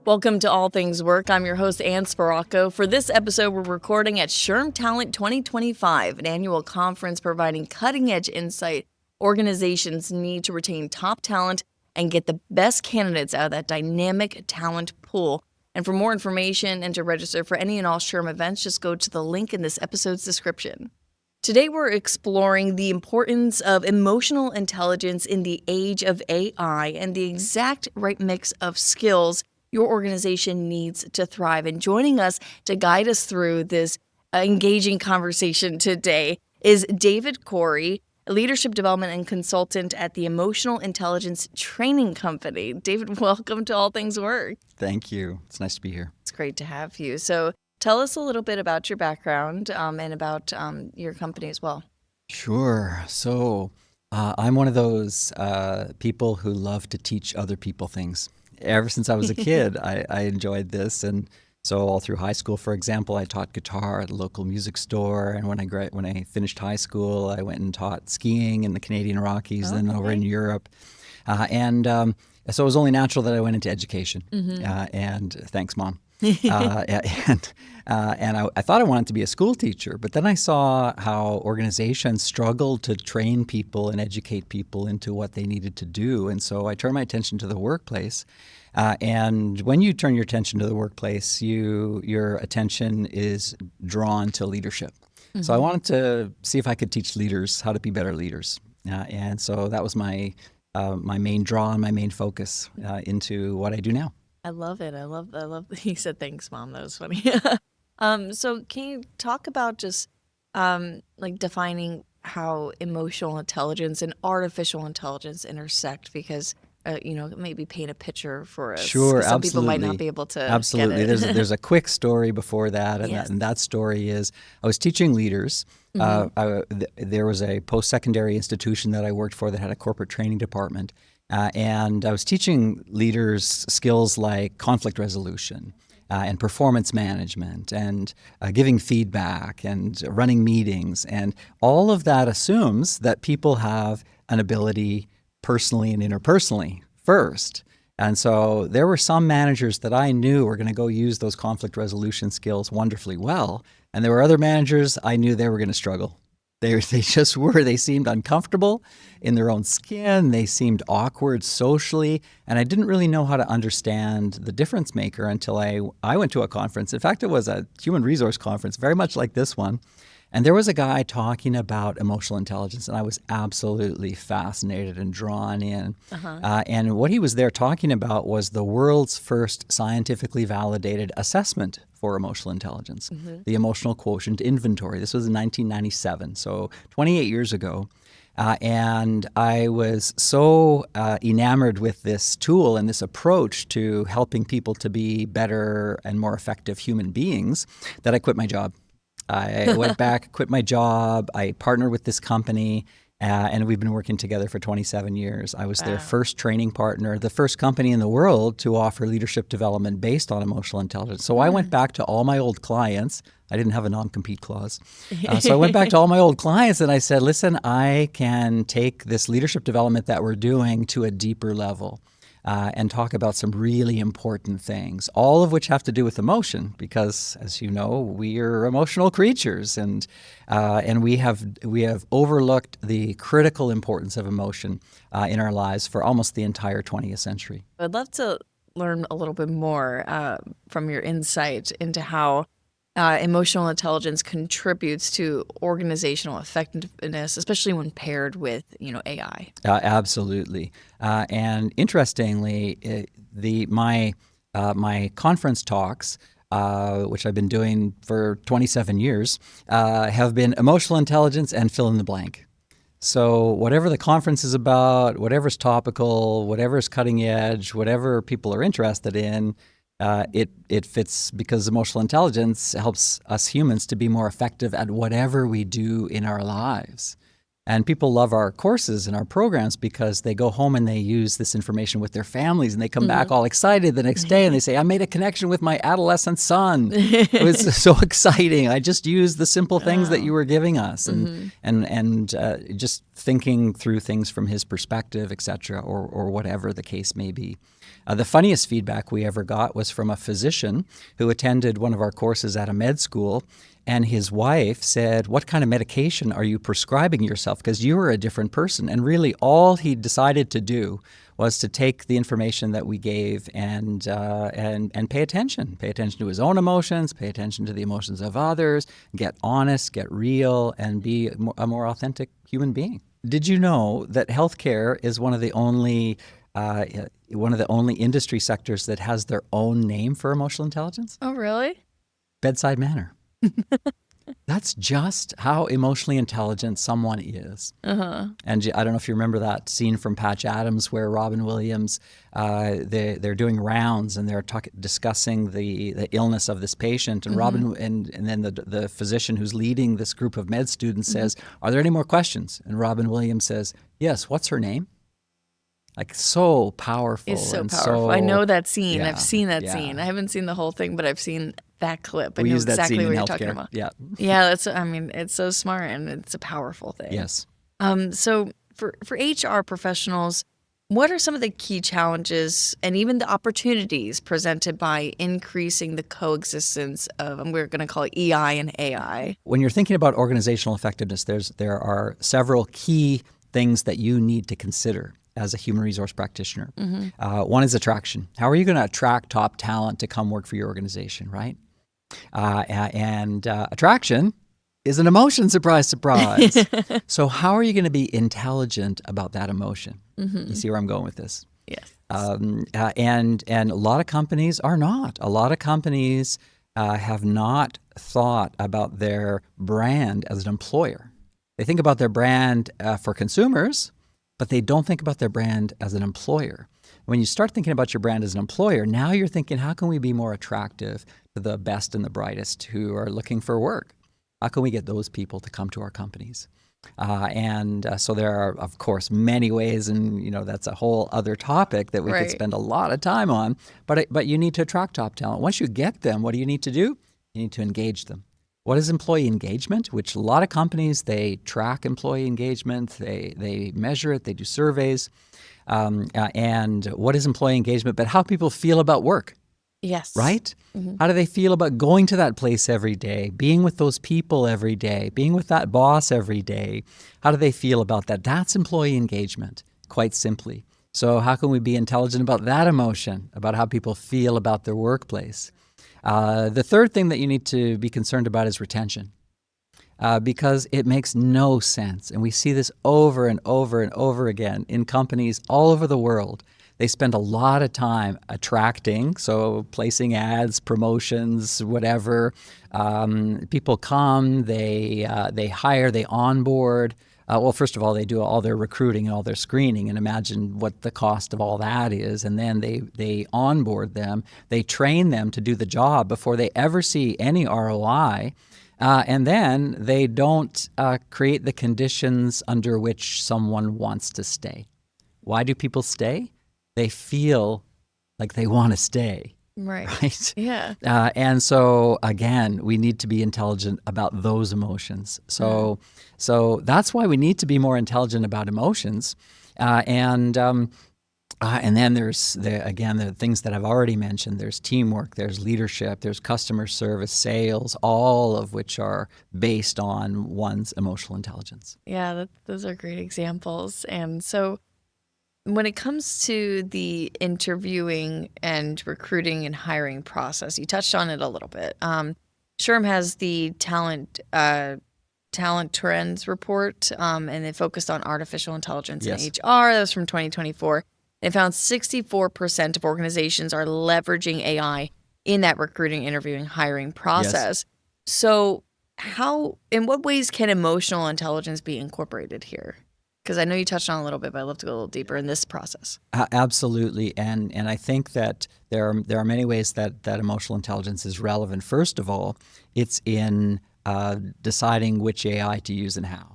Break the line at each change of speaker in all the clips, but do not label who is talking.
Welcome to All Things Work. I'm your host, Ann Sparacco. For this episode, we're recording at SHRM Talent 2025, an annual conference providing cutting-edge insight organizations need to retain top talent and get the best candidates out of that dynamic talent pool. And for more information and to register for any and all SHRM events, just go to the link in this episode's description. Today, we're exploring the importance of emotional intelligence in the age of AI and the exact right mix of skills your organization needs to thrive. And joining us to guide us through this engaging conversation today is David Cory, a leadership development and consultant at the Emotional Intelligence Training Company. David, welcome to All Things Work.
Thank you. It's nice to be here.
It's great to have you. So tell us a little bit about your background and about your company as well.
Sure. So I'm one of those people who love to teach other people things. Ever since I was a kid, I enjoyed this. And so all through high school, for example, I taught guitar at a local music store. And when I finished high school, I went and taught skiing in the Canadian Rockies and over in Europe. So it was only natural that I went into education. And thanks, Mom. I thought I wanted to be a school teacher, but then I saw how organizations struggled to train people and educate people into what they needed to do. And so I turned my attention to the workplace. And when you turn your attention to the workplace, your attention is drawn to leadership. So I wanted to see if I could teach leaders how to be better leaders. And so that was my main draw and my main focus into what I do now.
I love it. I love that you said thanks, Mom. That was funny. So can you talk about just defining how emotional intelligence and artificial intelligence intersect? Because maybe paint a picture for us.
Sure,
some
absolutely.
people might not be able to
Absolutely.
get it.
There's a quick story before that, and that story is I was teaching leaders. There was a post-secondary institution that I worked for that had a corporate training department. And I was teaching leaders skills like conflict resolution and performance management and giving feedback and running meetings. And all of that assumes that people have an ability personally and interpersonally first. And so there were some managers that I knew were going to go use those conflict resolution skills wonderfully well. And there were other managers I knew they were going to struggle. They just were. They seemed uncomfortable in their own skin. They seemed awkward socially. And I didn't really know how to understand the difference maker until I went to a conference. In fact, it was a human resource conference, very much like this one. And there was a guy talking about emotional intelligence, and I was absolutely fascinated and drawn in. And what he was there talking about was the world's first scientifically validated assessment for emotional intelligence, the emotional quotient inventory. This was in 1997, so 28 years ago. And I was so enamored with this tool and this approach to helping people to be better and more effective human beings that I quit my job. I went back, quit my job. I partnered with this company, and we've been working together for 27 years. I was their first training partner, the first company in the world to offer leadership development based on emotional intelligence. So I went back to all my old clients. I didn't have a non-compete clause. So I went back to all my old clients and I said, listen, I can take this leadership development that we're doing to a deeper level. And talk about some really important things, all of which have to do with emotion, because, as you know, we are emotional creatures, and we have overlooked the critical importance of emotion in our lives for almost the entire 20th century.
I'd love to learn a little bit more from your insight into how emotional intelligence contributes to organizational effectiveness, especially when paired with, AI.
Absolutely. And interestingly, my conference talks, which I've been doing for 27 years, have been emotional intelligence and fill in the blank. So whatever the conference is about, whatever's topical, whatever's cutting edge, whatever people are interested in, it fits, because emotional intelligence helps us humans to be more effective at whatever we do in our lives. And people love our courses and our programs because they go home and they use this information with their families, and they come back all excited the next day and they say, I made a connection with my adolescent son. It was so exciting. I just used the simple things that you were giving us, and just thinking through things from his perspective, et cetera, or whatever the case may be. The funniest feedback we ever got was from a physician who attended one of our courses at a med school. And his wife said, what kind of medication are you prescribing yourself? Because you are a different person. And really all he decided to do was to take the information that we gave and pay attention. Pay attention to his own emotions, pay attention to the emotions of others, get honest, get real, and be a more authentic human being. Did you know that healthcare is one of the only industry sectors that has their own name for emotional intelligence?
Oh, really?
Bedside manner. That's just how emotionally intelligent someone is. And I don't know if you remember that scene from Patch Adams where Robin Williams, they're doing rounds and they're discussing the illness of this patient. And Robin and then the physician who's leading this group of med students says, are there any more questions? And Robin Williams says, yes, what's her name? Like, so powerful.
It's so
and
powerful. I know that scene.
Yeah,
I've seen that scene. I haven't seen the whole thing, but I've seen that clip. I
We
know
use that
exactly
scene
what
in
you're
healthcare.
talking about.
Yeah.
Yeah, it's so smart and it's a powerful thing.
Yes.
So for HR professionals, what are some of the key challenges and even the opportunities presented by increasing the coexistence of, and we're going to call it EI and AI?
When you're thinking about organizational effectiveness, there are several key things that you need to consider as a human resource practitioner. One is attraction. How are you going to attract top talent to come work for your organization, right? And attraction is an emotion, surprise, surprise. So how are you going to be intelligent about that emotion? You see where I'm going with this?
Yes.
And a lot of companies are not. A lot of companies have not thought about their brand as an employer. They think about their brand for consumers, but they don't think about their brand as an employer. When you start thinking about your brand as an employer, now you're thinking, how can we be more attractive to the best and the brightest who are looking for work? How can we get those people to come to our companies? So there are, of course, many ways, and that's a whole other topic that we could spend a lot of time on. But you need to attract top talent. Once you get them, what do you need to do? You need to engage them. What is employee engagement? Which a lot of companies, they track employee engagement, they measure it, they do surveys. And what is employee engagement? But how people feel about work.
Yes.
Right? How do they feel about going to that place every day, being with those people every day, being with that boss every day? How do they feel about that? That's employee engagement, quite simply. So how can we be intelligent about that emotion, about how people feel about their workplace? The third thing that you need to be concerned about is retention, because it makes no sense. And we see this over and over and over again in companies all over the world. They spend a lot of time attracting, so placing ads, promotions, whatever. People come, they hire, they onboard. Well, first of all, they do all their recruiting and all their screening, and imagine what the cost of all that is. And then they onboard them. They train them to do the job before they ever see any ROI. And then they don't create the conditions under which someone wants to stay. Why do people stay? They feel like they want to stay. Right?
Yeah.
And so, again, we need to be intelligent about those emotions. So that's why we need to be more intelligent about emotions. And then there's, the things that I've already mentioned. There's teamwork, there's leadership, there's customer service, sales, all of which are based on one's emotional intelligence.
Yeah, those are great examples. And so when it comes to the interviewing and recruiting and hiring process, you touched on it a little bit. SHRM has the talent trends report, and they focused on artificial intelligence in HR. That was from 2024. They found 64% of organizations are leveraging AI in that recruiting, interviewing, hiring process. So in what ways can emotional intelligence be incorporated here? Because I know you touched on it a little bit, but I'd love to go a little deeper in this process.
Absolutely. And I think that there are many ways that emotional intelligence is relevant. First of all, it's in deciding which AI to use and how.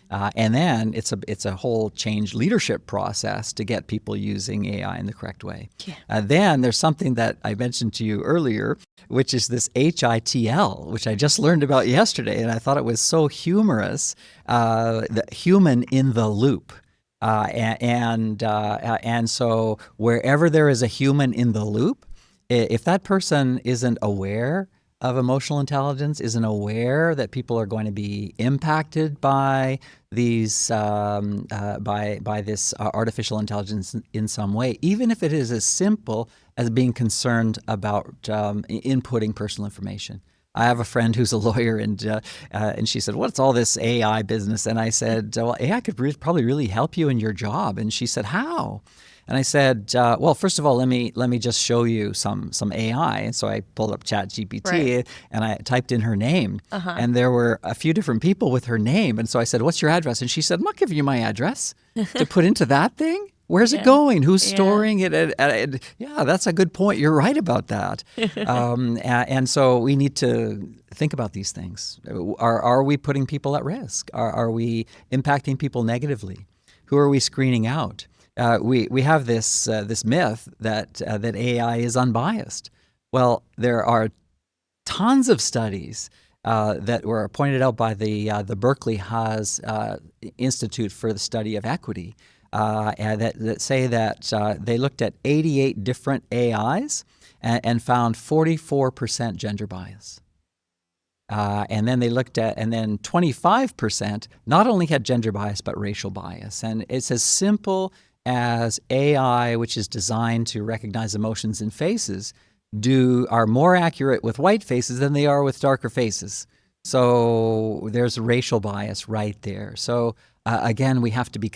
And then it's a whole change leadership process to get people using AI in the correct way.
Yeah.
Then there's something that I mentioned to you earlier, which is this HITL, which I just learned about yesterday, and I thought it was so humorous. The human in the loop. And so wherever there is a human in the loop, if that person isn't aware of emotional intelligence, isn't aware that people are going to be impacted by these by this artificial intelligence in some way, even if it is as simple as being concerned about inputting personal information. I have a friend who's a lawyer, and she said, "What's all this AI business?" And I said, "Well, AI could probably really help you in your job." And she said, "How?" And I said, "Well, first of all, let me just show you some AI." And so I pulled up ChatGPT and I typed in her name, and there were a few different people with her name. And so I said, "What's your address?" And she said, "I'm not giving you my address to put into that thing. Where's it going? Who's storing it?" Yeah, that's a good point. You're right about that. And so we need to think about these things. Are we putting people at risk? Are we impacting people negatively? Who are we screening out? We have this myth that AI is unbiased. Well, there are tons of studies that were pointed out by the Berkeley Haas Institute for the Study of Equity that say that they looked at 88 different AIs and found 44% gender bias. And then they looked at, and then 25% not only had gender bias, but racial bias. And it's as simple as AI, which is designed to recognize emotions in faces, are more accurate with white faces than they are with darker faces. So there's racial bias right there. So again, we have to be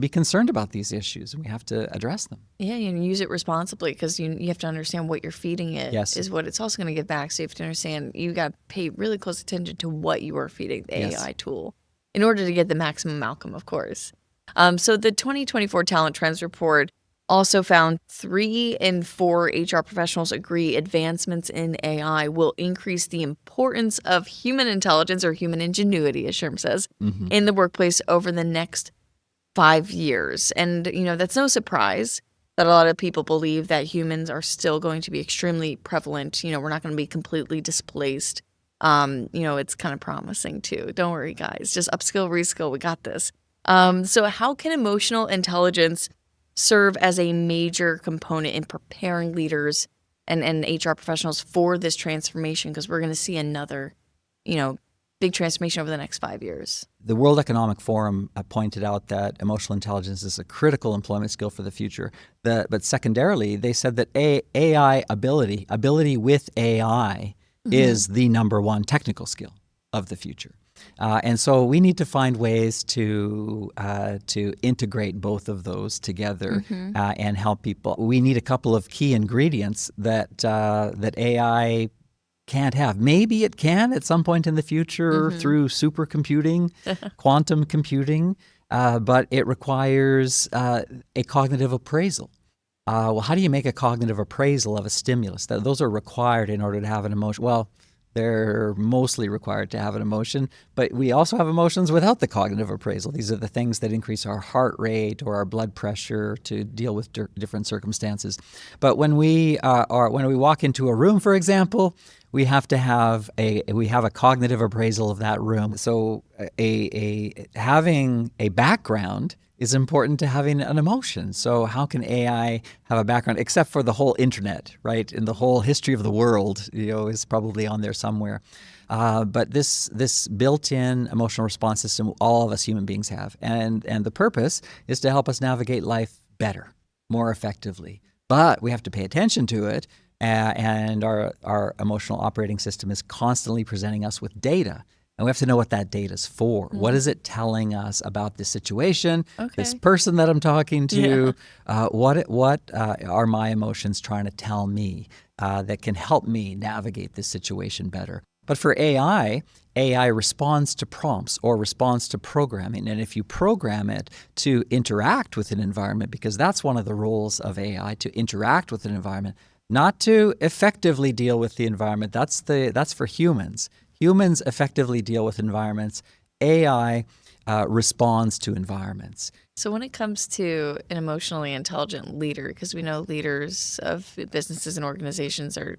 concerned about these issues, and we have to address them.
Yeah, and use it responsibly, because you have to understand what you're feeding it is what it's also going to give back. So you have to understand, you got to pay really close attention to what you are feeding the AI tool in order to get the maximum outcome, of course. So the 2024 Talent Trends Report also found 3 in 4 HR professionals agree advancements in AI will increase the importance of human intelligence, or human ingenuity, as SHRM says, in the workplace over the next 5 years. And, that's no surprise that a lot of people believe that humans are still going to be extremely prevalent. We're not going to be completely displaced. It's kind of promising too. Don't worry, guys. Just upskill, reskill. We got this. So how can emotional intelligence serve as a major component in preparing leaders and HR professionals for this transformation? Because we're going to see another, big transformation over the next 5 years.
The World Economic Forum pointed out that emotional intelligence is a critical employment skill for the future. But secondarily, they said that AI ability with AI is the number one technical skill of the future. And so we need to find ways to integrate both of those together and help people. We need a couple of key ingredients that AI can't have. Maybe it can at some point in the future through supercomputing, quantum computing, but it requires a cognitive appraisal. Well, how do you make a cognitive appraisal of a stimulus? Those are required in order to have an emotion. Well, they're mostly required to have an emotion, but we also have emotions without the cognitive appraisal. These are the things that increase our heart rate or our blood pressure to deal with different circumstances. But when we walk into a room, for example, we have to have a cognitive appraisal of that room. So having a background is important to having an emotion. So how can AI have a background, except for the whole internet, right? And the whole history of the world, is probably on there somewhere. But this built-in emotional response system, all of us human beings have. And the purpose is to help us navigate life better, more effectively. But we have to pay attention to it. And our emotional operating system is constantly presenting us with data. And we have to know what that data is for. What is it telling us about this situation, this person that I'm talking to? What are my emotions trying to tell me that can help me navigate this situation better? But for AI responds to prompts or responds to programming. And if you program it to interact with an environment, because that's one of the roles of AI, to interact with an environment, not to effectively deal with the environment. That's for humans. Humans effectively deal with environments. AI responds to environments.
So when it comes to an emotionally intelligent leader, because we know leaders of businesses and organizations are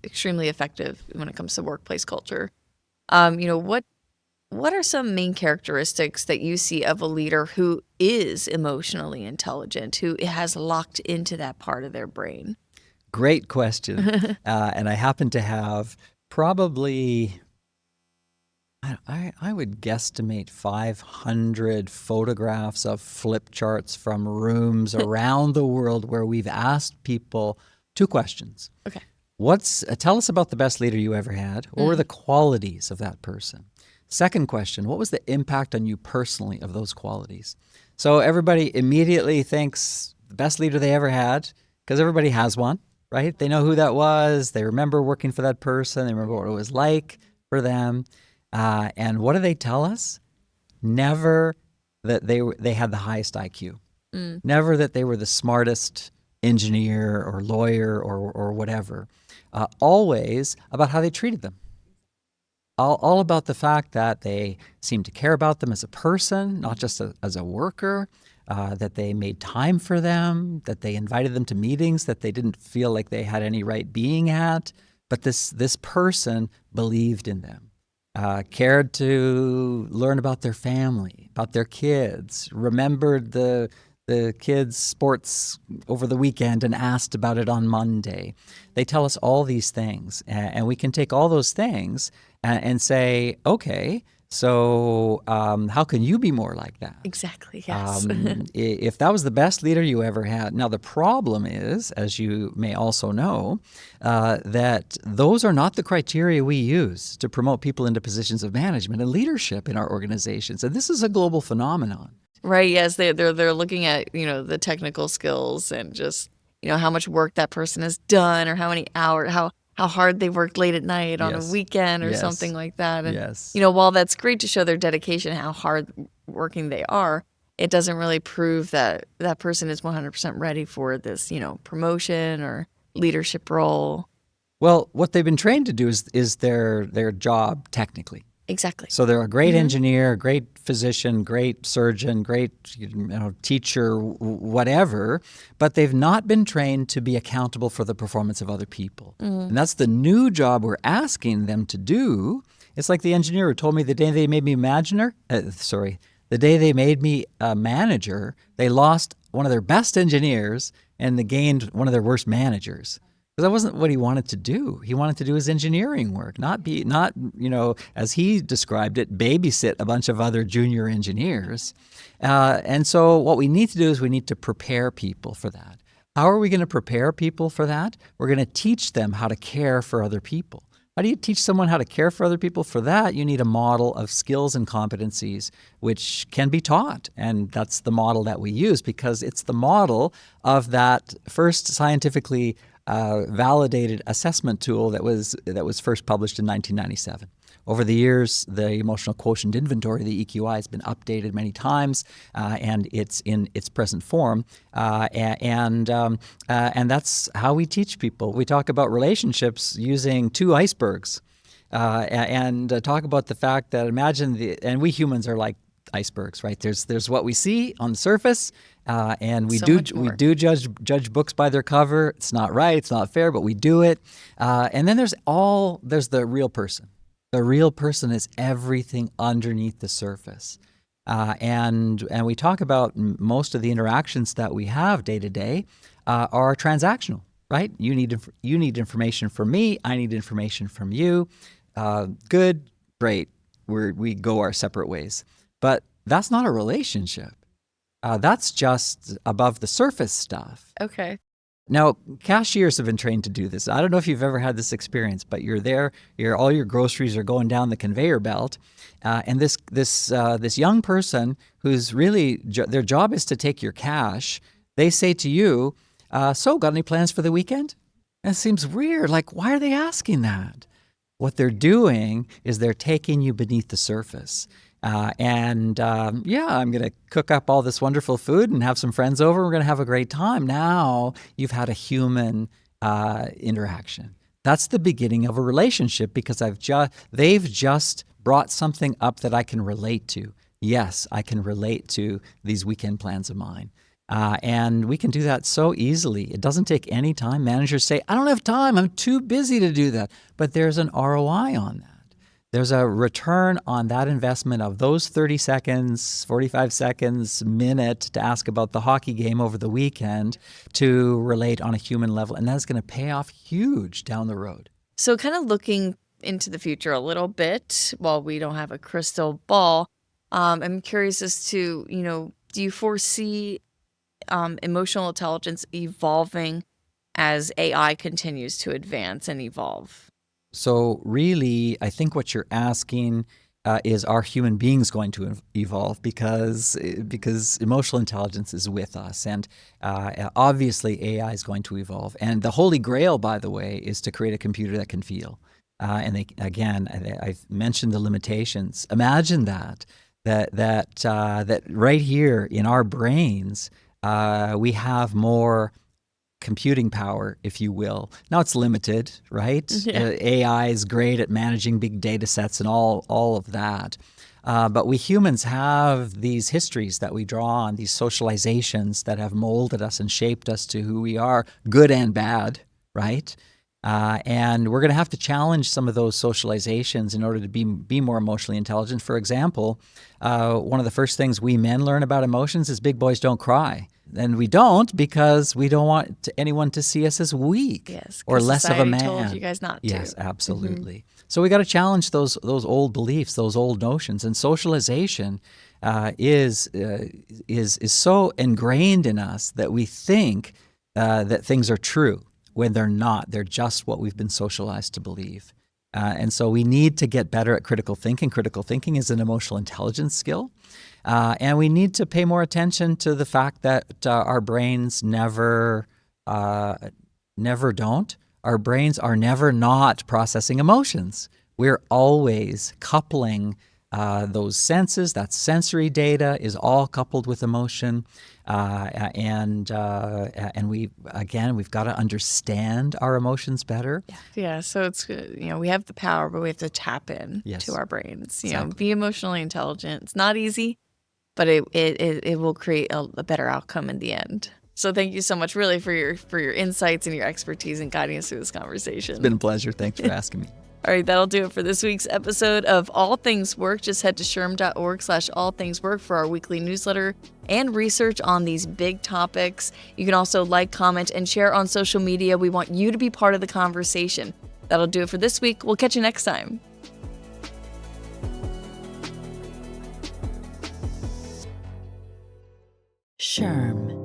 extremely effective when it comes to workplace culture, what are some main characteristics that you see of a leader who is emotionally intelligent, who has locked into that part of their brain?
Great question. And I happen to have probably, I would guesstimate 500 photographs of flip charts from rooms around the world where we've asked people 2 questions.
Okay.
Tell us about the best leader you ever had. What were the qualities of that person? Second question, what was the impact on you personally of those qualities? So everybody immediately thinks the best leader they ever had, because everybody has one, right? They know who that was. They remember working for that person. They remember what it was like for them. And what do they tell us? Never that they had the highest IQ. Never that they were the smartest engineer or lawyer or whatever. Always about how they treated them. All about the fact that they seemed to care about them as a person, not just as a worker, that they made time for them, that they invited them to meetings that they didn't feel like they had any right being at, but this person believed in them, cared to learn about their family, about their kids, remembered the kids' sports over the weekend and asked about it on Monday. They tell us all these things, and we can take all those things and say, okay, so how can you be more like that?
Exactly, yes.
If that was the best leader you ever had. Now, the problem is, as you may also know, that those are not the criteria we use to promote people into positions of management and leadership in our organizations. And this is a global phenomenon.
Right, yes, they're looking at, the technical skills and just, how much work that person has done or how many hours, how hard they worked late at night on a weekend or something like that. And, while that's great to show their dedication, how hard working they are, it doesn't really prove that that person is 100% ready for this, promotion or leadership role.
Well, what they've been trained to do is their job technically.
Exactly.
So they're a great engineer, great physician, great surgeon, great teacher, whatever, but they've not been trained to be accountable for the performance of other people. And that's the new job we're asking them to do. It's like the engineer who told me the day they made me the day they made me a manager, they lost one of their best engineers and they gained one of their worst managers. Because that wasn't what he wanted to do. He wanted to do his engineering work, not as he described it, babysit a bunch of other junior engineers. And so what we need to do is we need to prepare people for that. How are we going to prepare people for that? We're going to teach them how to care for other people. How do you teach someone how to care for other people? For that, you need a model of skills and competencies which can be taught. And that's the model that we use because it's the model of that first scientifically validated assessment tool that was first published in 1997. Over the years, the emotional quotient inventory, the EQI, has been updated many times, and it's in its present form. And that's how we teach people. We talk about relationships using 2 icebergs, and talk about the fact that and we humans are like icebergs, right? There's what we see on the surface, and we do judge books by their cover. It's not right, it's not fair, but we do it. And then there's the real person. The real person is everything underneath the surface. And we talk about most of the interactions that we have day to day are transactional, right? You need information from me. I need information from you. Good, great. We go our separate ways. But that's not a relationship. That's just above the surface stuff.
Okay. Now,
cashiers have been trained to do this. I don't know if you've ever had this experience, but you're there, all your groceries are going down the conveyor belt, and this young person who's really, their job is to take your cash, they say to you, so got any plans for the weekend? And it seems weird. Like, why are they asking that? What they're doing is they're taking you beneath the surface. I'm going to cook up all this wonderful food and have some friends over. We're going to have a great time. Now you've had a human interaction. That's the beginning of a relationship because they've just brought something up that I can relate to. yes, I can relate to these weekend plans of mine. And we can do that so easily. It doesn't take any time. Managers say, I don't have time. I'm too busy to do that. But there's an ROI on that. There's a return on that investment of those 30 seconds, 45 seconds, minute to ask about the hockey game over the weekend to relate on a human level. And that's going to pay off huge down the road.
So kind of looking into the future a little bit, while we don't have a crystal ball, I'm curious as to, do you foresee emotional intelligence evolving as AI continues to advance and evolve?
So really, I think what you're asking is, are human beings going to evolve? Because emotional intelligence is with us, and obviously AI is going to evolve. And the holy grail, by the way, is to create a computer that can feel. I've mentioned the limitations. Imagine that right here in our brains, we have more computing power, if you will. Now it's limited, right?
Yeah.
AI is great at managing big data sets and all of that. But we humans have these histories that we draw on, these socializations that have molded us and shaped us to who we are, good and bad, right? And we're going to have to challenge some of those socializations in order to be more emotionally intelligent. For example, one of the first things we men learn about emotions is big boys don't cry. And we don't because we don't want anyone to see us as weak,
Yes,
or less of a man.
told you guys not to.
Yes, absolutely. Mm-hmm. So we got to challenge those old beliefs, those old notions. And socialization is so ingrained in us that we think that things are true when they're not. They're just what we've been socialized to believe. And so we need to get better at critical thinking. Critical thinking is an emotional intelligence skill. And we need to pay more attention to the fact that our brains never don't. Our brains are never not processing emotions. We're always coupling those senses. That sensory data is all coupled with emotion. And we've got to understand our emotions better.
Yeah. So it's, we have the power, but we have to tap in to our brains. Be emotionally intelligent. It's not easy, but it will create a better outcome in the end. So thank you so much, really, for your insights and your expertise in guiding us through this conversation.
It's been a pleasure. Thanks for asking me.
All right, that'll do it for this week's episode of All Things Work. Just head to shrm.org/allthingswork for our weekly newsletter and research on these big topics. You can also like, comment, and share on social media. We want you to be part of the conversation. That'll do it for this week. We'll catch you next time. SHRM.